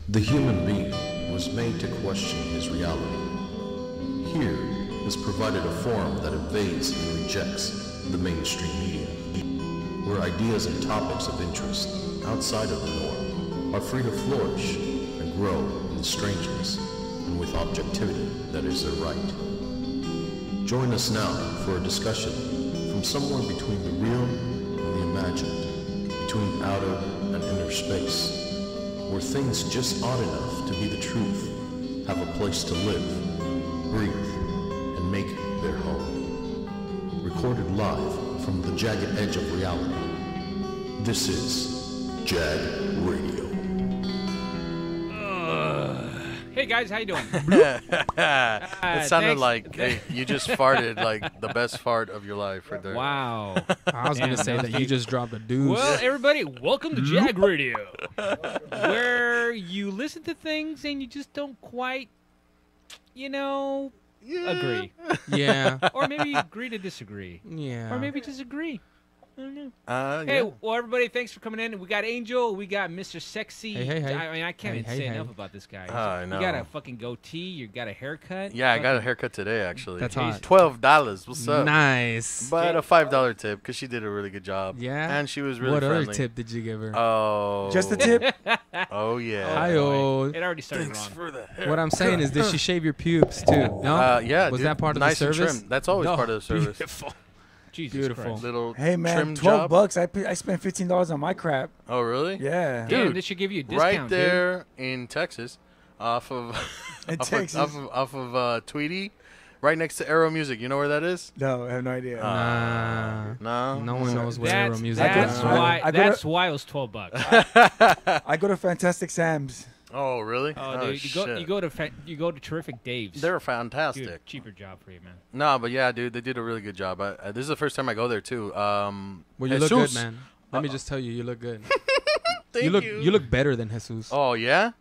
The human being was made to question his reality. Here is provided a forum that evades and rejects the mainstream media, where ideas and topics of interest outside of the norm are free to flourish and grow in the strangeness and with objectivity that is their right. Join us now for a discussion from somewhere between the real and the imagined, between outer and inner space, where things just odd enough to be the truth have a place to live, breathe, and make their home. Recorded live from the jagged edge of reality. This is JAG Radio. Hey guys, how you doing? It sounded like Thanks. you just farted like the best fart of your life right there. Wow. I was going to say that you just dropped a deuce. Well, everybody, welcome to JAG Radio, where you listen to things and you just don't quite, agree. Yeah. Or maybe agree to disagree. Yeah. Or maybe just agree. I don't know. Yeah. Hey, well, everybody, thanks for coming in. We got Angel. We got Mr. Sexy. Hey. I mean, I can't Hey, even hey, say hey. enough about this guy. I know. You got a fucking goatee. You got a haircut. Yeah, I got a haircut today actually. That's hot. $12. What's up? Nice. But a $5 tip because she did a really good job. Yeah? And she was really What friendly. other tip did you give her? Oh. Just a tip? Oh yeah. Hi-yo. It already started Thanks wrong. for the hair. What I'm saying is, did she shave your pubes too? No. Yeah. Was dude, that part of nice the and service? trim. That's always No. part of the service. Beautiful. Jesus Beautiful. Christ. Little Hey, man, trim 12 job. bucks. I spent $15 on my crap. Oh really? Yeah. Damn, Dude, this should give you a discount, Right there in Texas, off of In off Texas? Of Tweety, right next to Aero Music. You know where that is? No, I have no idea. Nah. No. No one knows where That's, Aero music that's is. why. I go to- That's why it was $12. I go to Fantastic Sam's. Oh really? Oh, dude, shit. you go to Terrific Dave's. They're fantastic. Dude, cheaper job for you, man. No, but yeah, dude, they did a really good job. This is the first time I go there too. Well, you look good, Jesus. man. Let me just tell you, you look good. Thank You look better than Jesus. Oh yeah.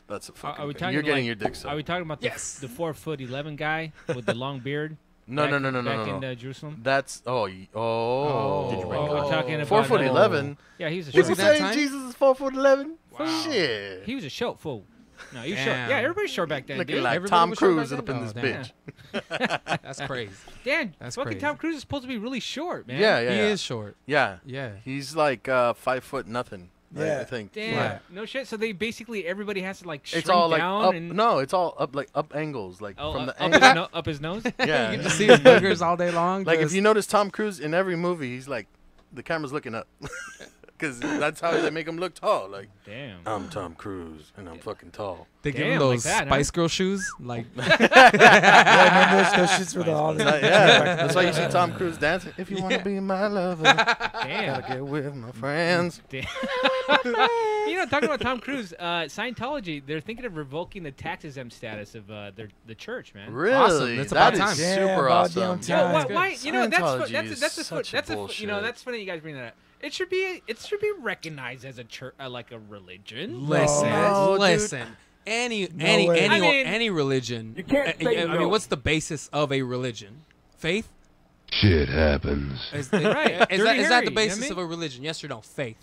That's a Are fucking. we thing. talking You're getting like- your dick sucked. Are we talking about Yes. the 4'11" guy with the long beard? No. back No. in Jerusalem. That's Did you break we're talking about 4'11". Yeah, he was a Was short. he that saying tiny? Jesus is 4'11". Wow. Shit. He was a short fool. No, he was short. Damn. Yeah, everybody's short back then, Looking dude. like Everybody Tom was short Cruise back up in then? this Oh, bitch. That's crazy. Dan, That's fucking crazy. Tom Cruise is supposed to be really short, man. Yeah. He is short. Yeah. Yeah. He's like 5 foot nothing. I Yeah. think. Damn. Yeah. No shit. So they basically everybody has to like shrink It's all like down up. and No, it's all up like up angles, like oh, from the up, angle. up his nose. Yeah. You can just see his boogers all day long. Like if just- you notice Tom Cruise in every movie, he's like, the camera's looking up, because that's how they make him look tall. Like Damn. I'm Tom Cruise and I'm fucking tall. they give him Damn, like those that, huh? Spice Girl shoes. Like, Yeah, remember those shits with all the... Yeah, that's why you see Tom Cruise dancing. If you want to be my lover, Damn. gotta get with my friends. Damn. Talking about Tom Cruise, Scientology, they're thinking of revoking the tax exempt status of the church, man. Really? Awesome. That's That about is time. Yeah, super about awesome. damn Yeah, time. why, good. why? You know, that's Scientology that's is that's the such a that's bullshit. that's funny you guys bring that up. It should be recognized as a church, like a religion. listen, No, dude. listen. Any way. I mean- any religion. You can't say I no. mean, what's the basis of a religion? Faith? Shit happens. Is, Right. is Dirty that Harry, the you know basis what I mean? of a religion? Yes or no? Faith.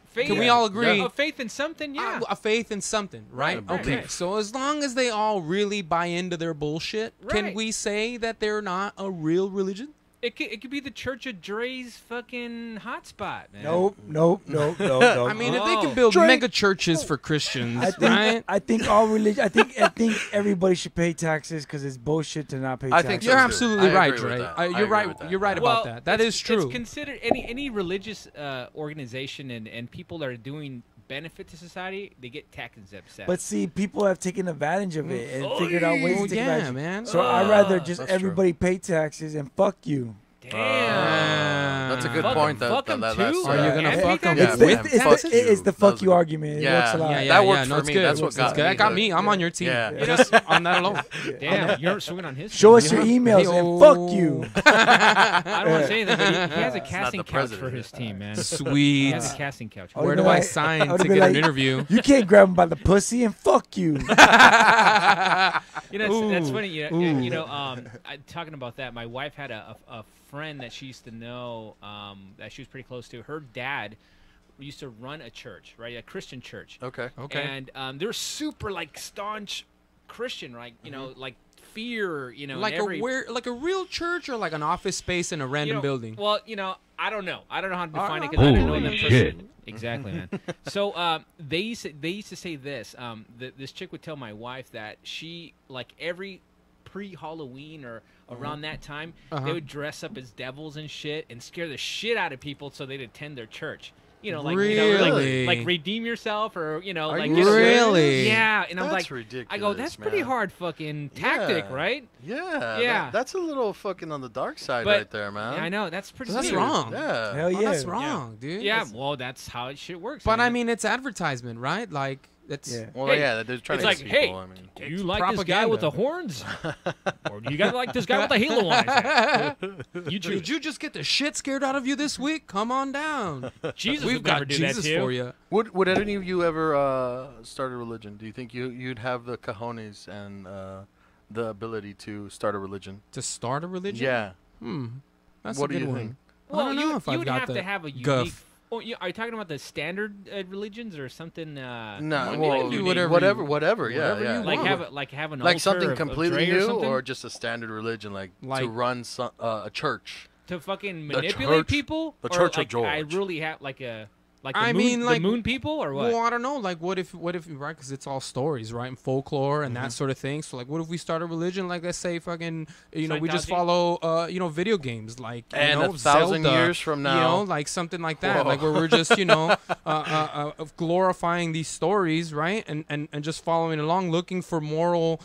Faith, Can we all agree? A faith in something, yeah. A faith in something, right? Right, Okay. right. So as long as they all really buy into their bullshit, can Right. we say that they're not a real religion? It could be the Church of Dre's fucking hotspot, man. Nope. I mean, if they can build Drake- mega churches for Christians, I think right? I think all religion. I think everybody should pay taxes because it's bullshit to not pay I taxes. think You're so, too. absolutely I right, agree with Dre. that. I You're agree right. with that. You're right Well, about that. That is true. It's considered any religious organization and people that are doing benefit to society, they get tax exempt status. But see, people have taken advantage of it and figured out ways Oh, to take yeah, advantage. man. So I'd rather just That's true. everybody pay taxes and fuck you. Damn. That's a good Fuck 'em- point. fuck 'em that too? last Are you time. gonna And fuck pay 'em taxes. Yeah, with man, It's, fuck the, it's the you. fuck That you was- argument. It Yeah. works a lot. Yeah, That worked no, for it's me. good. That's what got That me got to- me. I'm on your team. Yeah. Just on that alone. Damn, you're swinging on his. Show team. us your emails and fuck you. I don't want to say anything, but he has a not casting the couch for president. his team, man. He Sweet. has a casting couch. Oh, Where you'd do be I like- sign I would to be get an like, interview? You can't grab him by the pussy and fuck you. You know, that's Ooh. funny. Ooh. Talking about that, my wife had a friend that she used to know that she was pretty close to. Her dad used to run a church, right? A Christian church. Okay. Okay. And they're super like staunch Christian, right? You know, like fear, you know, like in every, like a real church or like an office space in a random you know, building? Well, you know, I don't know. I don't know how to define it right. because I don't know Holy them shit. personally. Exactly, man. So they used to say this. This chick would tell my wife that she, like, every pre-Halloween or around that time, they would dress up as devils and shit and scare the shit out of people so they'd attend their church. You know, like, you know, Really? like redeem yourself, or, you know, Are like, you you know, Really? yeah. And I'm That's like, ridiculous, I go, that's pretty man. hard fucking tactic, Yeah. right? Yeah. Yeah. That's a little fucking on the dark side But- right there, man. I know that's pretty. That's weird. wrong. Yeah. Hell Oh, yeah. that's wrong, dude. Yeah, That's- well, that's how it shit works. but I mean, it's advertisement, right? Like that's. Yeah. Well, Hey, yeah, they're trying it's to like, get hey, people. I mean, do you like this guy propaganda. with the horns, or do you guys like this guy with the halo on his head? You choose. Did you just get the shit scared out of you this week? Come on down. Jesus We've would never got do Jesus that to you. for you. would any of you ever start a religion? Do you think you'd have the cojones and the ability to start a religion? To start a religion? Yeah. That's What a do good you one. think? I Well, don't know if you I've would got have the to have a unique. guff. Oh, are you talking about the standard religions or something? No, like well, unique? whatever. Yeah, whatever yeah. you Like want. have an Like altar something of completely Dre or new, something? or just a standard religion, like to Like- run a church. To fucking The manipulate church- people? the Or Church of like, I George. really have like a like the I moon, mean, the like- moon people or what? Well, I don't know. Like, what if, right? Because it's all stories, right? And folklore and that sort of thing. So, like, what if we start a religion? Like, let's say, fucking, you know, we just Scientology? follow, video games, like, you And know, 1,000 Zelda, years from now. you know, like something like that, Whoa. like where we're just, of glorifying these stories, right? And just following along, looking for moral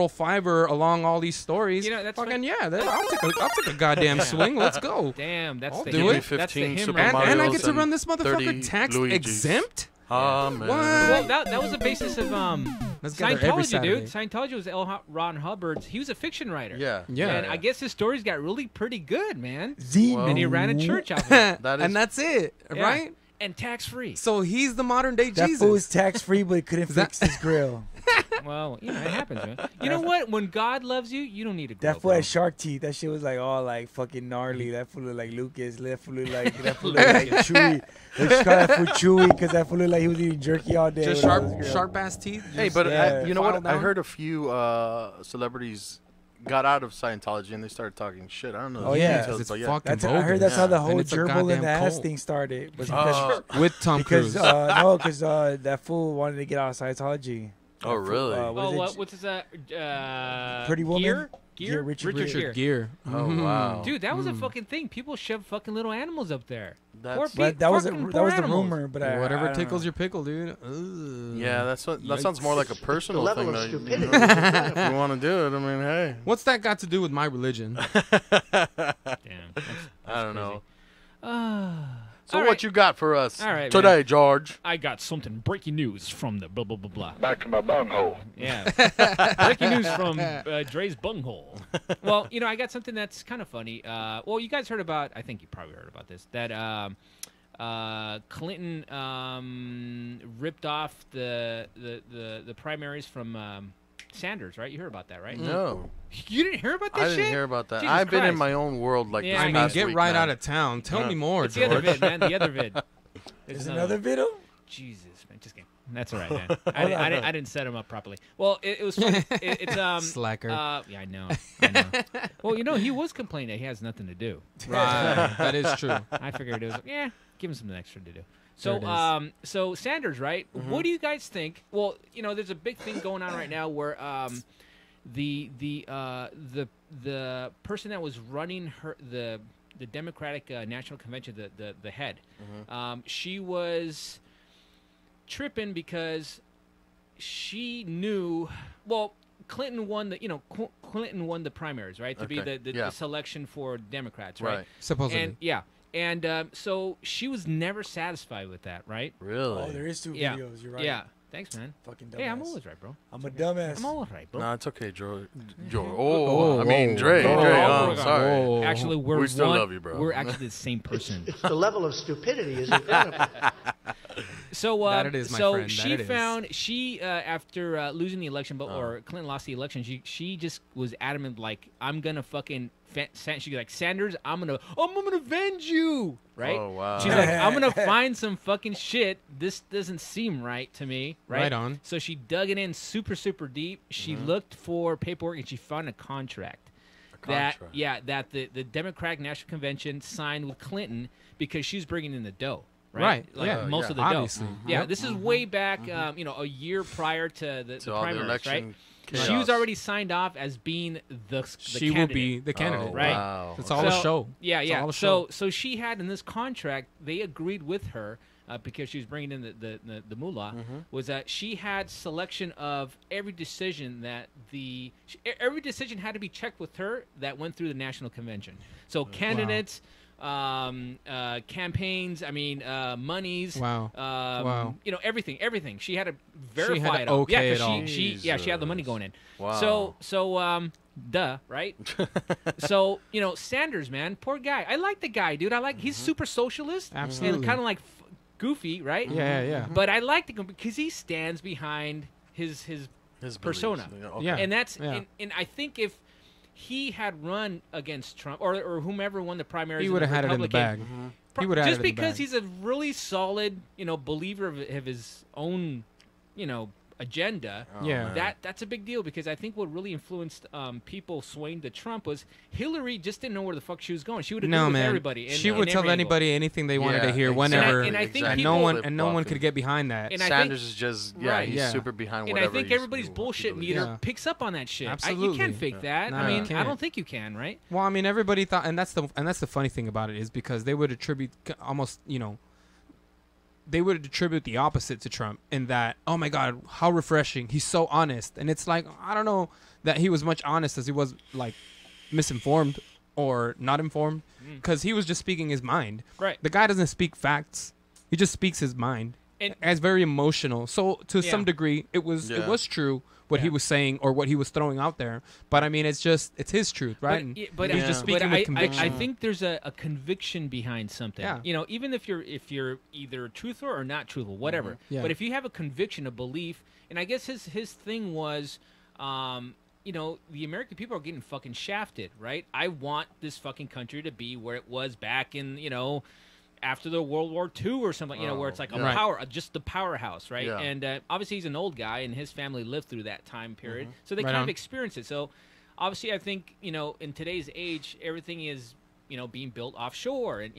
fiber along all these stories. You know, that's fucking what- I'll take a goddamn swing. Let's go. Damn, that's I'll the do him. it. That's the 15 him Super right there. And I Marios get to and run this 30 motherfucker tax Luigis. exempt. Man. What? Well, that was the basis of Let's get there every Scientology, dude. Saturday. Scientology was Ron Hubbard's. He was a fiction writer. Yeah. Yeah. And I guess his stories got really pretty good, man. Zemo. And he ran a church out there. That is- And that's it, Yeah. right? And tax free. So he's the modern day That Jesus. fool was tax free, but he couldn't fix his grill. Well, you know, it happens, man. You know what? When God loves you, you don't need a grill. That fool bro. had shark teeth. That shit was like all like fucking gnarly. That fool looked like Lucas. That fool looked like Chewy. They just call that fool Chewy because that fool looked like he was eating jerky all day. just when I sharp, was a girl. sharp ass teeth. Hey, just- but Yeah. you know File what? I down. heard a few celebrities got out of Scientology and they started talking shit. I don't know. Oh, the yeah. details, it's but yeah. fucking That's I heard that's how Yeah. the And whole it's a gerbil in the goddamn ass cult. thing started. Was Oh, with Tom because Cruise. no, because that fool wanted to get out of Scientology. Oh, really? What is it? What's his Pretty Woman? Gear? Yeah, Richard Gere. Gere. Oh, Mhm. wow. Dude, that was a fucking thing. People shove fucking little animals up there. That's- But that was the Animals. rumor. But I Whatever don't tickles know. your pickle, dude. Ugh. Yeah, that Yikes. sounds more like a personal level thing. of Though. stupidity is If you want to do it, I mean, hey. What's that got to do with my religion? Damn. I don't know. So All what right. you got for us All right, today, man. George? I got something breaking news from the blah blah blah blah. Back to my bunghole. Yeah. Breaking news from Dre's bunghole. Well, you know, I got something that's kind of funny. Well, you guys heard about, I think you probably heard about this, that Clinton ripped off the primaries from Sanders, right? You heard about that, right? No, You didn't hear about this I shit? didn't hear about that. Jesus I've been in Christ. my own world like Yeah, this I mean, past get week, right man. out of town. Tell me more, It's the other George. vid, man. The other vid. There's another video. Jesus, man. Just kidding. That's all right, man. I didn't set him up properly. Well, it was funny. It's Slacker. Yeah, I know. I know. Well, you know, he was complaining that he has nothing to do. Right. That is true. I figured it was give him something extra to do. There it So is. so Sanders, right? What do you guys think? Well, you know, there's a big thing going on right now where the person that was running the Democratic National Convention, the head, she was tripping because she knew. Well, Clinton won Clinton won the primaries, right? To be Okay, the yeah. selection for Democrats, right? Right. Supposedly. And yeah, and so she was never satisfied with that, right? Really? Oh, there is two Yeah. videos. You're right. Yeah. Thanks, man. Fucking dumbass. Hey, I'm always right, bro. I'm a dumbass. I'm always right, bro. No, it's okay, George. Oh, I mean, whoa. Dre. Oh, Dre. oh, I'm sorry. Whoa. Actually, we're We still one, love you, bro. We're actually the same person. It's the level of stupidity is incredible. So, That it is, my so friend, that she it is. found after losing the election, or Clinton lost the election. She just was adamant, like, I'm gonna fucking she's like, Sanders, I'm gonna avenge you, right? Oh, wow. She's like, I'm gonna find some fucking shit. This doesn't seem right to me, right? Right on. So she dug it in super, super deep. She looked for paperwork and she found a contract. That the Democratic National Convention signed with Clinton because she's bringing in the dough. Right. Like most of the obviously. dough. Yeah, this is way back, a year prior to the all the primaries, election right? chaos. She was already signed off as being the She candidate. will be the candidate. Oh, right? Wow. It's all a show. Yeah, It's yeah. all a show. So she had in this contract, they agreed with her because she was bringing in the moolah, was that she had selection of every decision that every decision had to be checked with her that went through the national convention. So candidates. Campaigns, monies, everything. She had to verify it all. Okay, she had the money going in. Wow. So duh, right? So, Sanders, man, poor guy. I like the guy, dude. he's super socialist. Absolutely. And kind of like goofy, right? Yeah. But I like him because he stands behind his persona. beliefs. Okay. Yeah. And that's and I think if he had run against Trump or whomever won the primaries, He would have had it in the bag. He would have had it just in the because bag. he's a really solid, believer of his own, agenda. Yeah. That's a big deal because I think what really influenced people swaying to Trump was Hillary just didn't know where the fuck she was going. She would agree with everybody. She would tell anybody anything they wanted to hear whenever. And I think and people, no one could get behind that. And Sanders is just he's super behind and whatever. I think everybody's bullshit meter picks up on that shit. Absolutely. You can't fake that. No, I you mean, I don't think you can, right? Well, I mean, everybody thought, and that's the funny thing about it is because they would attribute almost, they would attribute the opposite to Trump in that, oh my God, how refreshing. He's so honest. And it's like, I don't know that he was much honest as he was like misinformed or not informed because he was just speaking his mind. Right. The guy doesn't speak facts. He just speaks his mind. And it's very emotional. So to some degree, it was true what he was saying or what he was throwing out there. But I mean, it's his truth, right? But he's just speaking with conviction. I think there's a conviction behind something. Yeah. Even if you're either truthful or not truthful, whatever. Yeah. But if you have a conviction, a belief, and I guess his thing was, the American people are getting fucking shafted, right? I want this fucking country to be where it was back in, after the World War II or something, where it's like just the powerhouse, right? Yeah. And obviously he's an old guy, and his family lived through that time period, so they Right kind on. of experienced it. So obviously, I think in today's age, everything is being built offshore, and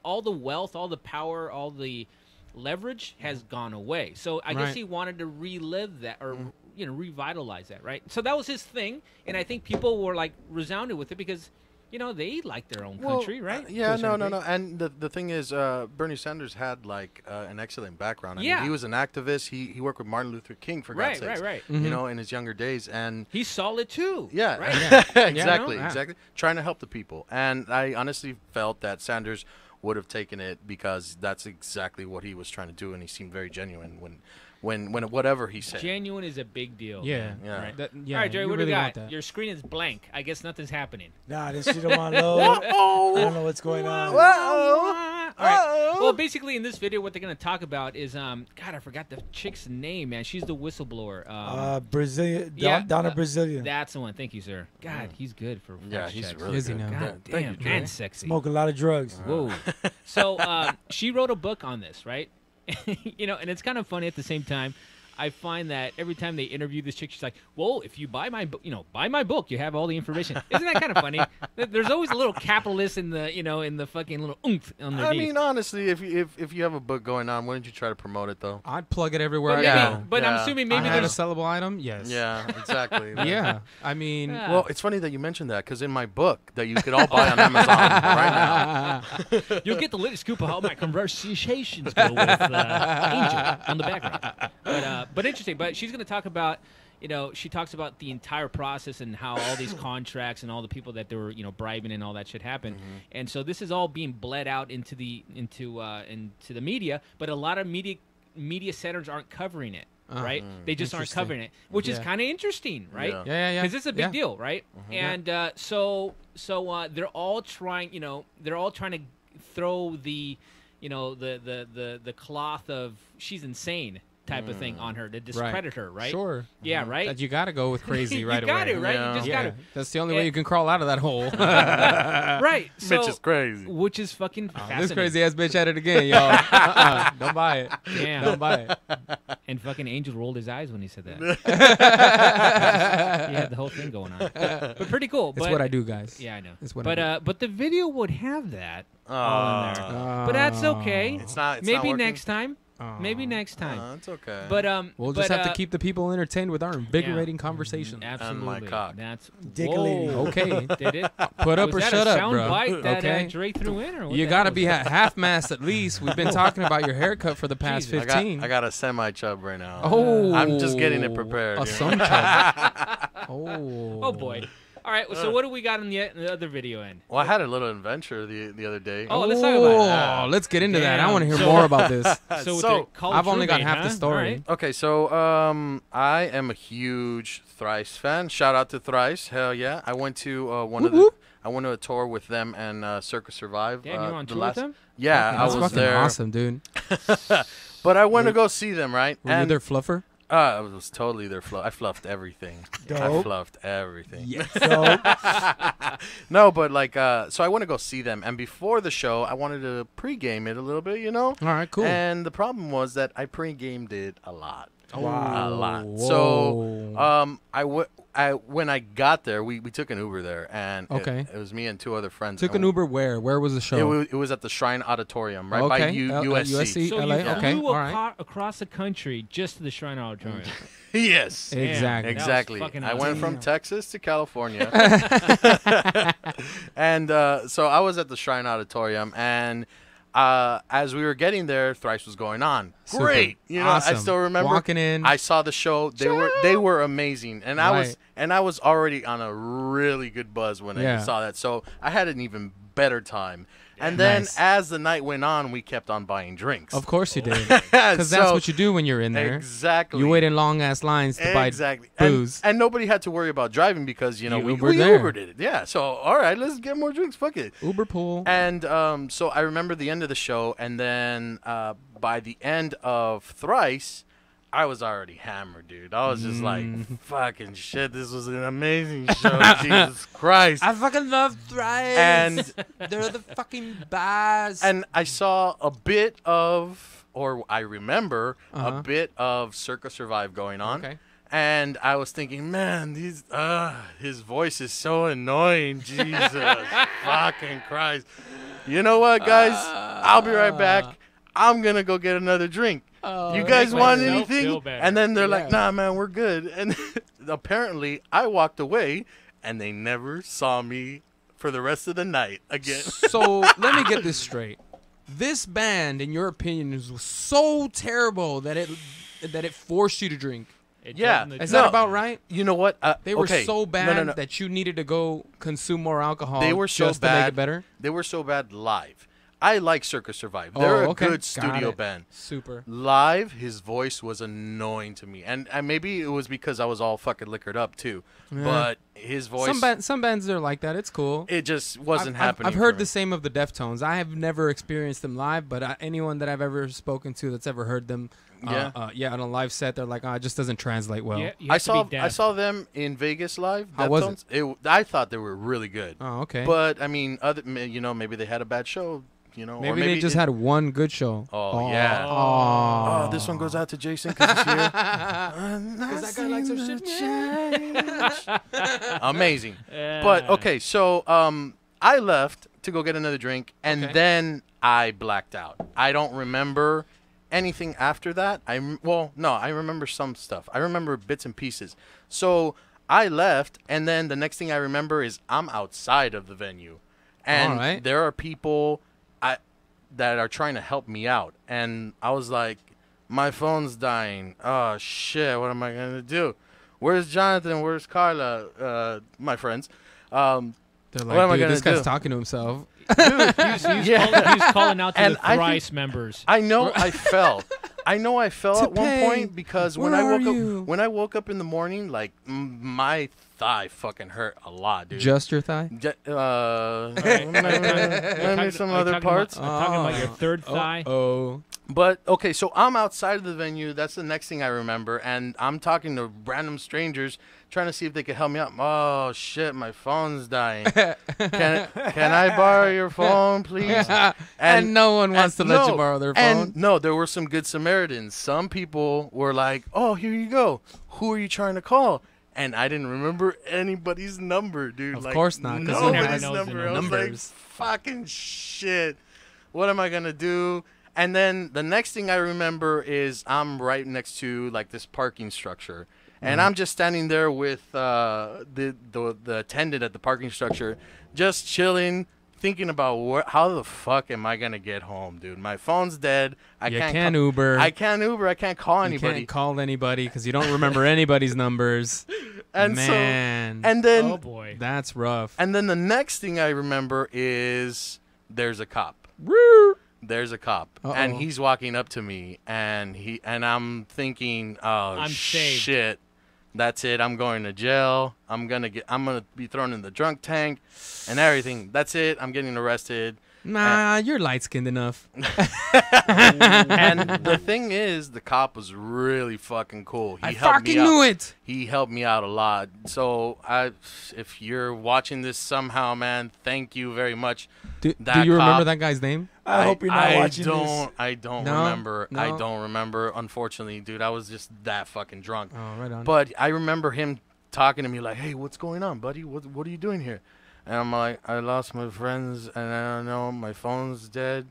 all the wealth, all the power, all the leverage has gone away. So I guess he wanted to relive that or revitalize that, right? So that was his thing, and I think people were like resounded with it because. They like their own country, right? No. And the thing is, Bernie Sanders had like an excellent background. I mean, he was an activist. He worked with Martin Luther King for God's sakes. Right. In his younger days, and he's solid too. Yeah, right? exactly. Trying to help the people, and I honestly felt that Sanders would have taken it because that's exactly what he was trying to do, and he seemed very genuine when whatever he said. Genuine is a big deal. Yeah. Right. All right, Jerry, what do really you want got? that. Your screen is blank. I guess nothing's happening. Nah, this shit on low. I don't know what's going on. All right. Well, basically, in this video, what they're going to talk about is, God, I forgot the chick's name, man. She's the whistleblower. Brazilian. yeah, Donna Brazilian. That's the one. Thank you, sir. God, he's good for fact he's checks. really Is he good. now? God Thank you, damn, Jerry. and sexy. Smoke a lot of drugs. Whoa. So she wrote a book on this, right? And it's kind of funny at the same time. I find that every time they interview this chick, she's like, "Well, if you buy my book, buy my book, you have all the information." Isn't that kind of funny? There's always a little capitalist in the, in the fucking little oomph underneath. I mean, honestly, if you have a book going on, wouldn't you try to promote it though? I'd plug it everywhere but I maybe, go. but I'm Yeah. assuming I maybe had a there's sellable item? Yes. Yeah, exactly. Yeah. I mean, Yeah. Well, it's funny that you mentioned that because in my book that you could all buy on Amazon right now. you'll get the latest scoop of how my conversations go with Angel on the background. But interesting. But she's going to talk about, she talks about the entire process and how all these contracts and all the people that they were, bribing and all that shit happened. And so this is all being bled out into the media, but a lot of media centers aren't covering it. Right, they just aren't covering it, which is kind of interesting, right? Yeah. Because it's a big deal, right? And so they're all trying, to throw the, the cloth of she's insane type of thing on her to discredit her, right? Sure. Yeah, right? That you got to go with crazy right you got away. to, right? Yeah. You just got to. That's the only way you can crawl out of that hole. Right. So, Bitch is crazy. which is fucking fascinating. This crazy ass bitch at it again, y'all. Don't buy it. Damn. Don't buy it. And fucking Angel rolled his eyes when he said that. He had the whole thing going on. But pretty cool. It's what I do, guys. Yeah, I know. It's what I do. But the video would have that all in there. But that's okay. It's not Maybe working? next time. Maybe next time. It's okay. But We'll just have to keep the people entertained with our invigorating conversation. Absolutely. my cock. That's Dickling. whoa. Okay. Did it? Put up Was or that shut a up, sound bro. bite that Okay. Dre threw in, or what You the got hell to was be that? at half mast at least. We've been talking about your haircut for the past Jesus. 15. I got a semi chub right now. Oh. I'm just getting it prepared. A you know? sun chub. Oh. Oh boy. All right. So what do we got in the other video end? Well, I had a little adventure the other day. Oh, let's talk about it. Oh, let's get into that. I Damn. want to hear So- more about this. So, with So, the college I've only got roommate, half the huh? story. All right. Okay, so I am a huge Thrice fan. Shout out to Thrice. Hell yeah. I went to I went to a tour with them and Circus Survive. Damn, you were on the tour with them? Yeah, Fucking- I that's was fucking there. awesome, dude. But I went to go see them, right? Were you their fluffer? I was totally their fluff. I fluffed everything. I Dope. fluffed everything. Yes. So, No, but like, so I went to go see them, and before the show, I wanted to pregame it a little bit, you know. All right, cool. And the problem was that I pregamed it a lot. wow. A lot. Whoa. So, when I got there, we took an Uber there, and Okay. it was me and two other friends. Took and an Uber where? Where was the show? It was at the Shrine Auditorium, right by Okay. USC. USC. So LA? you Okay, flew all right. across the country just to the Shrine Auditorium. Yes. Damn. Exactly. That was Exactly. fucking I went from Damn. Texas to California. And so I was at the Shrine Auditorium, and as we were getting there, Thrice was going on. Super. Great. You know, Awesome. I still remember Walking in. I saw the show. They were amazing. And Right. I was already on a really good buzz when Yeah. I saw that. So I had an even better time. And then Nice. as the night went on, we kept on buying drinks. Of course you did. Because that's what you do when you're in there. Exactly. You wait in long ass lines to buy Exactly. booze. And nobody had to worry about driving because, you know, You we Ubered there. Ubered it. Yeah. So, all right, let's get more drinks. Fuck it. Uber pool. And so I remember the end of the show. And then by the end of Thrice, I was already hammered, dude. I was just like, fucking shit, this was an amazing show. Jesus Christ. I fucking love Thrice. And they're the fucking best. and I saw a bit of, or I remember Uh-huh. a bit of Circus Survive going on. Okay. And I was thinking, man, his voice is so annoying. Jesus fucking Christ. You know what, guys? I'll be right back. I'm going to go get another drink. You guys make want myself feel anything? better. And then they're like, Yeah. nah, man, we're good. And apparently I walked away and they never saw me for the rest of the night again. So let me get this straight. This band, in your opinion, was so terrible that it forced you to drink. It Yeah. drove them Is to- No. that about right? You know what? They were okay. so bad No. that you needed to go consume more alcohol. They were so just to make bad. it better. They were so bad live. I like Circus Survive. They're Oh, a okay. good Got studio it. band. Super. Live, his voice was annoying to me, and maybe it was because I was all fucking liquored up too. Yeah. But his voice, Some bands are like that. It's cool. it just wasn't I've happening. heard for the me. same of the Deftones. I have never experienced them live, but anyone that I've ever spoken to that's ever heard them, on a live set, they're like, it just doesn't translate well. Yeah, you I have to be saw deaf. them in Vegas live. How was Deftones. I thought they were really good. Oh, okay. But I mean, maybe they had a bad show. You know, or maybe they just had one good show. Oh, yeah. Oh, Oh, this one goes out to Jason because he's here. that guy likes our shit. Amazing. But okay, so I left to go get another drink, and Okay. then I blacked out. I don't remember anything after that. I remember some stuff. I remember bits and pieces. So I left, and then the next thing I remember is I'm outside of the venue, and Alright. there are people that are trying to help me out, and I was like, my phone's dying. Oh shit, what am I gonna do? Where's Jonathan? Where's Carla? My friends. They're What am I like, dude, gonna this guy's do? talking to himself. He's calling out to And the I think- Thrice members. I know I fell. I know I fell To at one pay. point because when Where I are woke you? up, when I woke up in the morning, like my thigh fucking hurt a lot, dude. Just your thigh? Maybe Are you some talking other about- parts. are you talking about your third thigh? Oh. But okay, so I'm outside of the venue. That's the next thing I remember, and I'm talking to random strangers, trying to see if they could help me out. Oh shit, my phone's dying. Can I borrow your phone, please? And no one wants to let you no, borrow their And phone. no, there were some good Samaritans. Some people were like, "Oh, here you go. Who are you trying to call?" And I didn't remember anybody's number, dude. Of like, course not, 'cause who nobody's knows number. the I was like, numbers? fucking shit. What am I gonna do? And then the next thing I remember is I'm right next to like this parking structure, and I'm just standing there with the attendant at the parking structure, just chilling, thinking about how the fuck am I gonna get home, dude? My phone's dead. You can't Uber. I can't Uber. I can't call You anybody. can't call anybody because you don't remember anybody's numbers. And Man, and then Oh boy. that's rough. and then the next thing I remember is there's a cop. Woo! There's a cop, Uh-oh. and he's walking up to me, and I'm thinking, oh I'm saved. shit, that's it. I'm going to jail. I'm gonna be thrown in the drunk tank, and everything. That's it. I'm getting arrested. Nah, you're light skinned enough. And the thing is, the cop was really fucking cool. He I helped me fucking out. knew it. He helped me out a lot. So if you're watching this somehow, man, thank you very much. Do That you remember cop- that guy's name? I hope you're not watching this. I don't No? remember. I No? don't remember. Unfortunately, dude, I was just that fucking drunk. Oh, right on. But I remember him talking to me like, "Hey, what's going on, buddy? What are you doing here?" And I'm like, "I lost my friends, and I don't know. My phone's dead,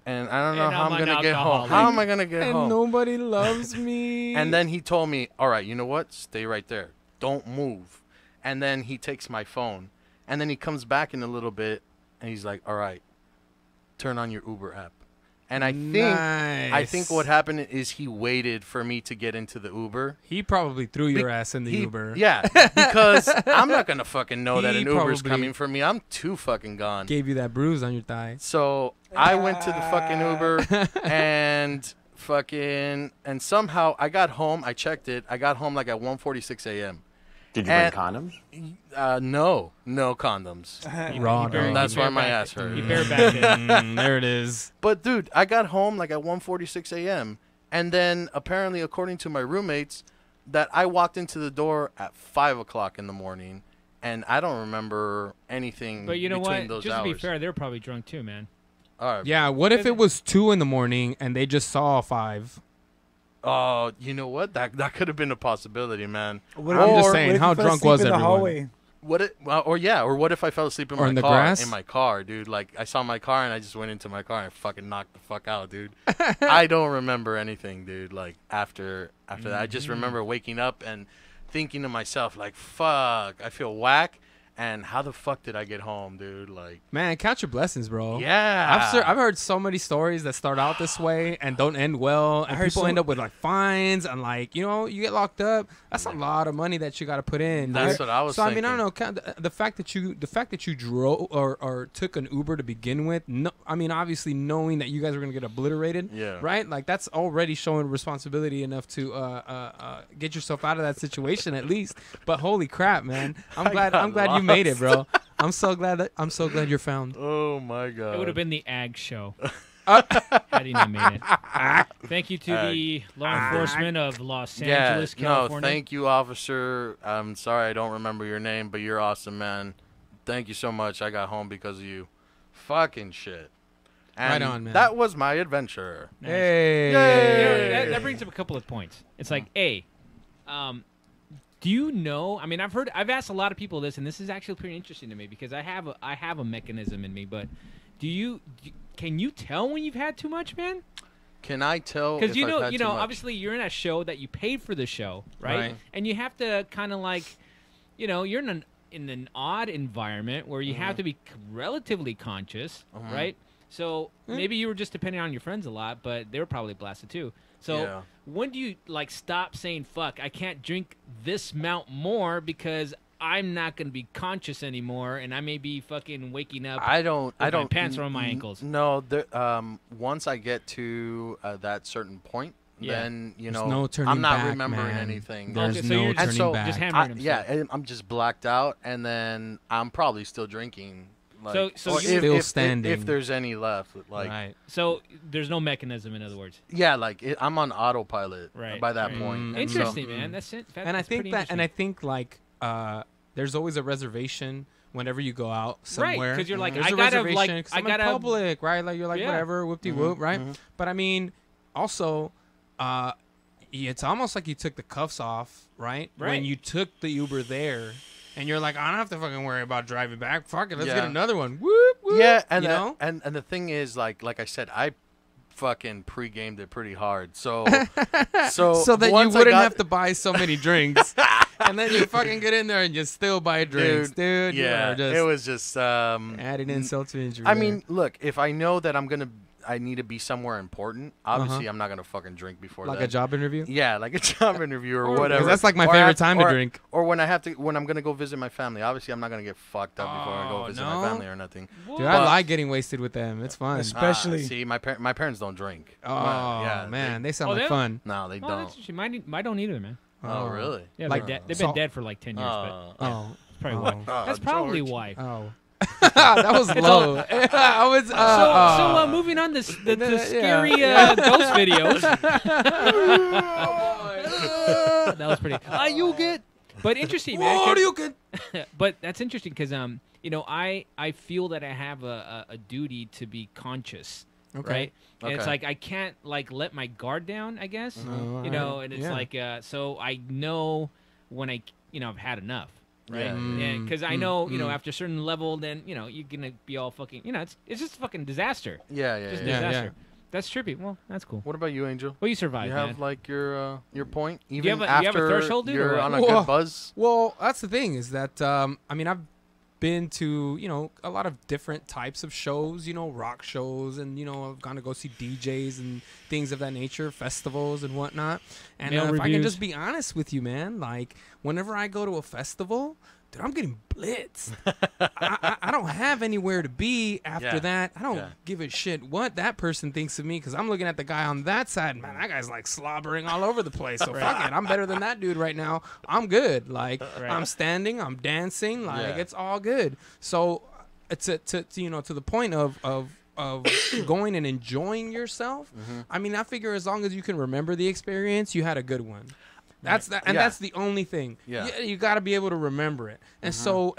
and I don't know And how I'm I'm an gonna get home. alcoholic." How am I gonna get and home?" nobody loves me. And then he told me, "All right, you know what? Stay right there. Don't move." And then he takes my phone, and then he comes back in a little bit, and he's like, "All right, turn on your Uber app." And I think what happened is he waited for me to get into the Uber. He probably threw your ass in the He- Uber. Yeah, because I'm not gonna fucking know that He an Uber's probably- coming for me. I'm too fucking gone. Gave you that bruise on your thigh. So I went to the fucking Uber and somehow I got home. I checked it. I got home like at 1:46 a.m. Did you And- bring condoms? No condoms. Raw dog. That's why my bareback- ass hurt. He barebacked it. There it is. But dude, I got home like at 1:46 a.m. and then apparently, according to my roommates, that I walked into the door at 5 o'clock in the morning, and I don't remember anything. But you know between what? Those Just hours. to be fair, they're probably drunk too, man. All right. Yeah, what if it was 2 in the morning and they just saw 5? Oh, you know what? That could have been a possibility, man. What I'm just what saying, if how you fell drunk asleep was in the everyone? hallway? Or what if I fell asleep in Or my in the car? grass? In my car, dude. Like I saw my car and I just went into my car and fucking knocked the fuck out, dude. I don't remember anything, dude. Like after that, I just remember waking up and thinking to myself, like, fuck, I feel whack. And how the fuck did I get home, dude? Like, Man, count your blessings, bro. yeah. I've heard so many stories that start out this way and don't end well, and heard people so- end up with like fines and like you get locked up. That's a lot of money that you got to put in. That's dude. what I was So I mean, I thinking. don't know. The fact that you drove or took an Uber to begin with. No, I mean, obviously knowing that you guys were gonna get obliterated. Yeah. Right. Like that's already showing responsibility enough to get yourself out of that situation at least. But holy crap, man! I'm glad you made it, bro. I'm so glad you're found. Oh my god. It would have been the Ag show. Had he not made it. Thank you to the law enforcement of Los Angeles, California. No, thank you, officer. I'm sorry I don't remember your name, but you're awesome, man. Thank you so much. I got home because of you. Fucking shit. And Right on, man. That was my adventure. Nice. Hey. You know, that brings up a couple of points. It's like, A, do you know? I mean, I've asked a lot of people this, and this is actually pretty interesting to me because I have a mechanism in me. But can you tell when you've had too much, man? Can I tell? Because if I've had too much? obviously you're in a show that you paid for the show, right? Right. And you have to kind of like, you're in an odd environment where you have to be relatively conscious, right? So maybe you were just depending on your friends a lot, but they were probably blasted too. So Yeah. when do you like stop saying "fuck"? I can't drink this amount more because I'm not gonna be conscious anymore, and I may be fucking waking up. I don't. my pants around my ankles. No. Once I get to that certain point, Yeah. then There's no turning I'm not back, remembering man. anything. There's Okay, so no you're And turning so- back. just hammering himself. Yeah, I'm just blacked out, and then I'm probably still drinking Like, So or you- Still standing. if there's any left. Like, right. So there's no mechanism, in other words. yeah, like I'm on autopilot Right, by that right. point. Mm. And so- Interesting, man. That's it. And I think that, and I think like, there's always a reservation whenever you go out somewhere. Right, 'cause you're like, there's I a gotta, reservation like, 'cause I I'm in gotta- public, right? Like you're like Yeah. whatever, whoop de whoop, right? But I mean, also, it's almost like you took the cuffs off, right? Right. When you took the Uber there, and you're like, I don't have to fucking worry about driving back. Fuck it, let's get Yeah. another one. Whoop, whoop. Yeah, and you know? and the thing is, like I said, I fucking pre-gamed it pretty hard. So So that you once I wouldn't got- have to buy so many drinks, and then you fucking get in there and you still buy drinks, dude. You Yeah, are just it was just adding insult to injury. I there. mean, look, if I know that I need to be somewhere important, obviously I'm not gonna fucking drink before like that. a job interview. Yeah, like a job interview or 'Cause whatever. that's like my Or favorite have- time to or- drink. Or when I'm gonna go visit my family. Obviously, I'm not gonna get fucked up before I go Oh, visit no? my family or nothing. Dude, I like getting wasted with them. It's fun. Especially- See, my parents don't drink. Oh yeah, man, they sound Oh, like they- fun. No, they Oh, don't. that's interesting. Mine don't either, man. Oh, really? Yeah, Like- they've so- been dead for like 10 years, but Oh, that's probably Oh. why. That's probably George. why. oh, that was low. I was. So moving on to the Yeah. scary ghost videos. That was pretty. You get. But interesting, man. What do you get? But that's interesting because I feel that I have a duty to be conscious. Okay. Right. And it's Okay. like I can't like let my guard down. I guess. Oh, You know, alright. and it's Yeah. like so I know when I've had enough. Right, Yeah. and because I know, after a certain level, then you're gonna be all fucking, it's just a fucking disaster, Yeah, yeah, just yeah. Yeah. disaster. That's trippy. Well, that's cool. What about you, Angel? Well, you survived, You man. have like your point, even you have a after threshold, dude, or you're what? on a Whoa. good buzz. Well, that's the thing is that I mean I've been to a lot of different types of shows, rock shows, and I've gone to go see DJs and things of that nature, festivals and whatnot. And Mail if I can reviews. just be honest with you, man, like whenever I go to a festival, dude, I'm getting blitzed. I don't have anywhere to be after Yeah. that. I don't Yeah. give a shit what that person thinks of me because I'm looking at the guy on that side. Man, that guy's like slobbering all over the place. So fuck it. I'm better than that dude right now. I'm good. Like Right. I'm standing. I'm dancing. Like Yeah. it's all good. So to the point of going and enjoying yourself. I mean, I figure as long as you can remember the experience, you had a good one. That's that, and Yeah. that's the only thing. Yeah. You got to be able to remember it. And so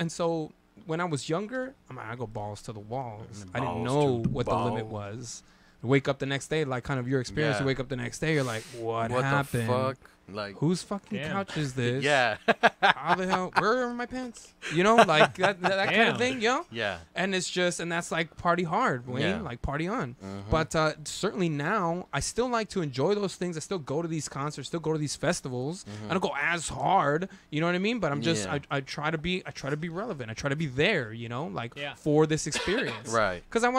when I was younger, I go balls to the walls. I didn't Balls know to what the limit balls. was. Wake up the next day, like kind of your experience. Yeah. You wake up the next day, you're like, what What happened? the fuck? Like, Whose fucking Damn. couch is this? yeah, How the hell? Where are my pants? Like that kind Damn. of thing, yeah. And and that's like party hard, Wayne. Yeah. Like party on. But certainly now, I still like to enjoy those things. I still go to these concerts, still go to these festivals. I don't go as hard, you know what I mean? But I'm just, Yeah. I try to be relevant. I try to be there, like Yeah. for this experience, Right. Because I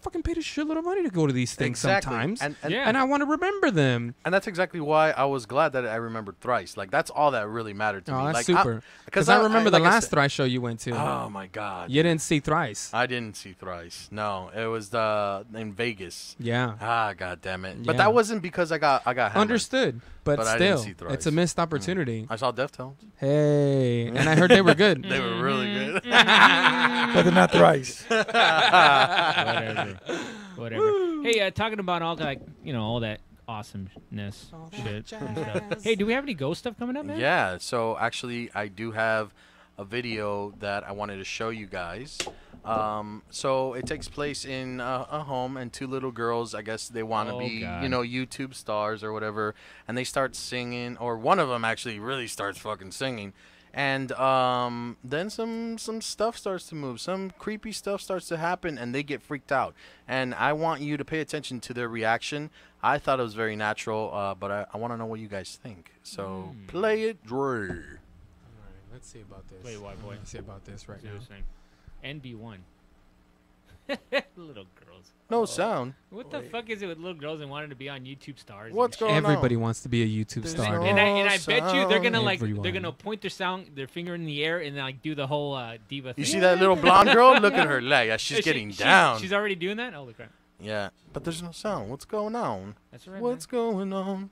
fucking paid a shitload of money to go to these things Exactly. sometimes, And Yeah. and I want to remember them. and that's exactly why I was glad that I remembered Thrice. Like, that's all that really mattered to Oh, me. that's Like, super. Because I remember the like I last said- Thrice show you went to. Oh my god. You didn't see Thrice. I didn't see Thrice. No, it was in Vegas. Yeah. Ah, god damn it. But Yeah. that wasn't because I got hammered. Understood, but But I didn't still, see Thrice. it's a missed opportunity. I saw Deftones. Hey, and I heard they were good. They were really good. But they're not thrice. Whatever. Hey, talking about all that, all that awesomeness shit. and stuff. Hey, do we have any ghost stuff coming up, man? Yeah, so actually I do have a video that I wanted to show you guys. So it takes place in a home, and two little girls, I guess they want to Oh, be, God. YouTube stars or whatever, and they start singing, or one of them actually really starts fucking singing. And then some stuff starts to move. Some creepy stuff starts to happen, and they get freaked out. And I want you to pay attention to their reaction. I thought it was very natural, but I want to know what you guys think. So play it, Dre. Let's see about this. Wait, what, boy? Let's see about this right now. NB1. Little girls. No sound. What the fuck is it with little girls and wanting to be on YouTube stars? and What's shit? going on? Everybody wants to be a YouTube There's star. no- And I bet you they're gonna Everyone. they're gonna point their finger in the air and like do the whole diva thing. You see that little blonde girl? Look at her leg. Yeah, she's Is she- getting down. She's already doing that. Holy crap! Yeah, but there's no sound. What's going on? That's all right. What's going on?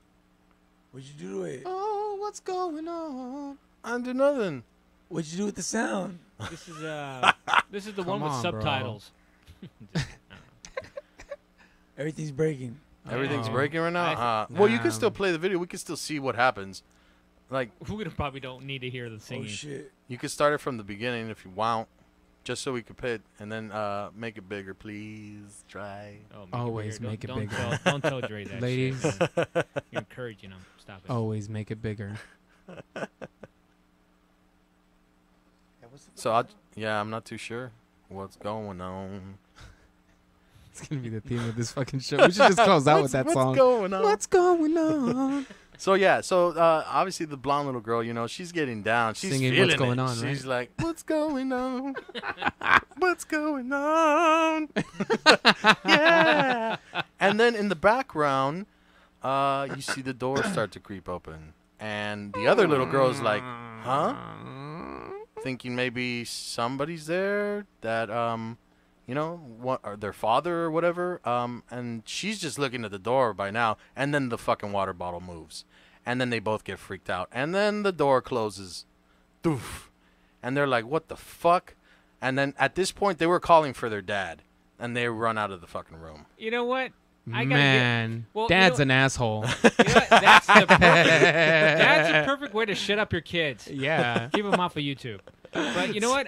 What'd you do to it? Oh, what's going on? I do nothing. What'd you do with the sound? man. This is This is the Come one with on, bro. subtitles. Everything's breaking. Everything's Oh. breaking right now. I Well, you can Nah. still play the video. We can still see what happens. Like We probably don't need to hear the singing. Oh shit. you could start it from the beginning if you want, just so we could play it, and then make it bigger, please. Try. Oh, Always bigger. make it Don't bigger. Don't tell Dre that Ladies. shit, man. You're encouraging him. Stop it. Always make it bigger. So I'm not too sure what's going on. It's gonna be the theme of this fucking show. We should just close out with that What's song. going on? What's going on? So obviously the blonde little girl, she's getting down. She's Singing feeling What's Going it. On, She's right? like, what's going on? What's going on? Yeah. And then in the background, you see the door start to creep open, and the other little girl's like, huh? Thinking maybe somebody's there that what, or their father or whatever. And she's just looking at the door by now, and then the fucking water bottle moves, and then they both get freaked out, and then the door closes, doof, and they're like, what the fuck? And then at this point they were calling for their dad, and they run out of the fucking room. You know what? I gotta Man, Well, you Dad's know- an asshole. You know what? That's the perfect way to shut up your kids. Yeah. Keep them off of YouTube. But you know what?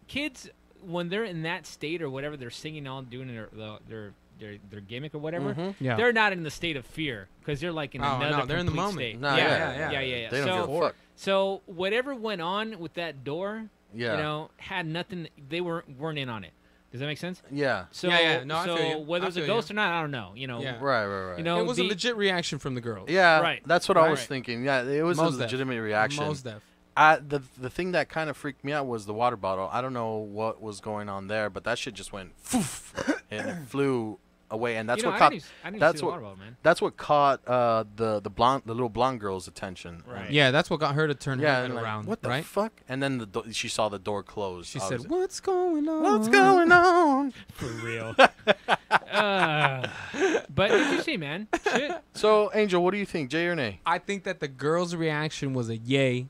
Kids, when they're in that state or whatever, they're singing all, doing their gimmick or whatever. Yeah. They're not in the state of fear because they're like in Oh, another no, they're in the complete moment. state. No, yeah. They don't give a fuck. So whatever went on with that door, Yeah. had nothing. They weren't in on it. Does that make sense? Yeah. So, Yeah, no, I so feel you. whether I it's a feel ghost you. or not, I don't know. Yeah. Right. You know, It was a the- legit reaction from the girls. Yeah, Right. that's what I was Right. thinking. Yeah, it was Most a def. legitimate reaction. Most def. The thing that kind of freaked me out was the water bottle. I don't know what was going on there, but that shit just went foof, and it flew away. And that's you know, what I caught. didn't see That's the what. water bottle, man. That's what caught the little blonde girl's attention. Right. Yeah, that's what got her to turn Yeah, her and head like, around. what the right? fuck? And then she saw the door close. She obviously. said, "What's going on? "What's going on?" For real. But did you see, man? Shit. So, Angel, what do you think, J or nay? I think that the girl's reaction was a yay,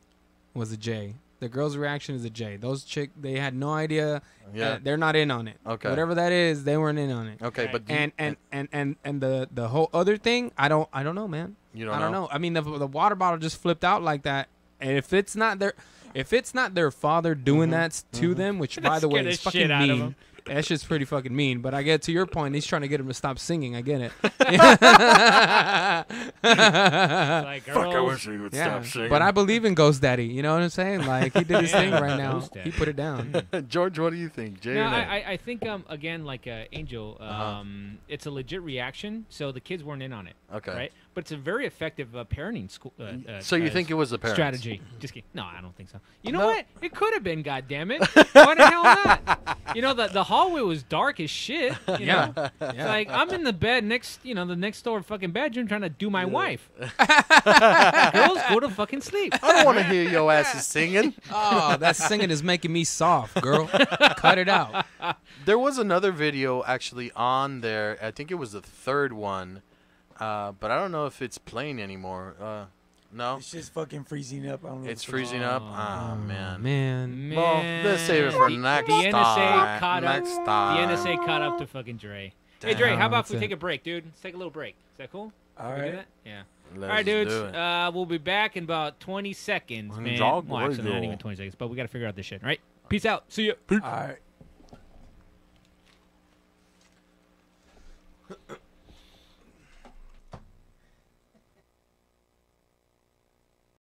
was a J. The girl's reaction is a J. Those they had no idea. Yeah. They're not in on it. Okay. Whatever that is, they weren't in on it. Okay, Right. but do you, And the whole other thing, I don't know, man. you don't I don't know. I mean, the water bottle just flipped out like that, and if it's not their father doing that to them, which by That the way scared is the fucking shit out of mean. them. That shit's pretty fucking mean. But I get to your point. He's trying to get him to stop singing. I get it. Like, girls. he would Yeah. But I believe in Ghost Daddy. You know what I'm saying? Like he did his thing right now. Ghost Daddy. He put it down. George, what do you think, J No, or nay? I think again, like Angel, it's a legit reaction. So the kids weren't in on it. Okay. Right. But it's a very effective parenting school. So you think it was the parents? strategy? Just kidding. No, I don't think so. You know what? It could have been. God damn it! Why the hell not? You know, the hallway was dark as shit. You Yeah. know? Yeah. It's like I'm in the bed next, the next door fucking bedroom trying to do my wife. Girls, go to fucking sleep. I don't want to hear your asses singing. Oh, that singing is making me soft, girl. Cut it out. There was another video actually on there. I think it was the third one, but I don't know if it's playing anymore. No, It's just fucking freezing up. I don't know. it's freezing up. Ah, man. Man. Well, let's save it for the next NSA time. caught up. Next The time. NSA caught up to fucking Dre. Hey Dre, how about if we that's take a break, dude? Let's take a little break. Is that cool? All Can we do right. that? Yeah. Let's All right, dudes. do it. We'll be back in about 20 seconds, man. Dog Well, actually, not radio. even 20 seconds, but we got to figure out this shit. All right. Peace out. See ya. All right.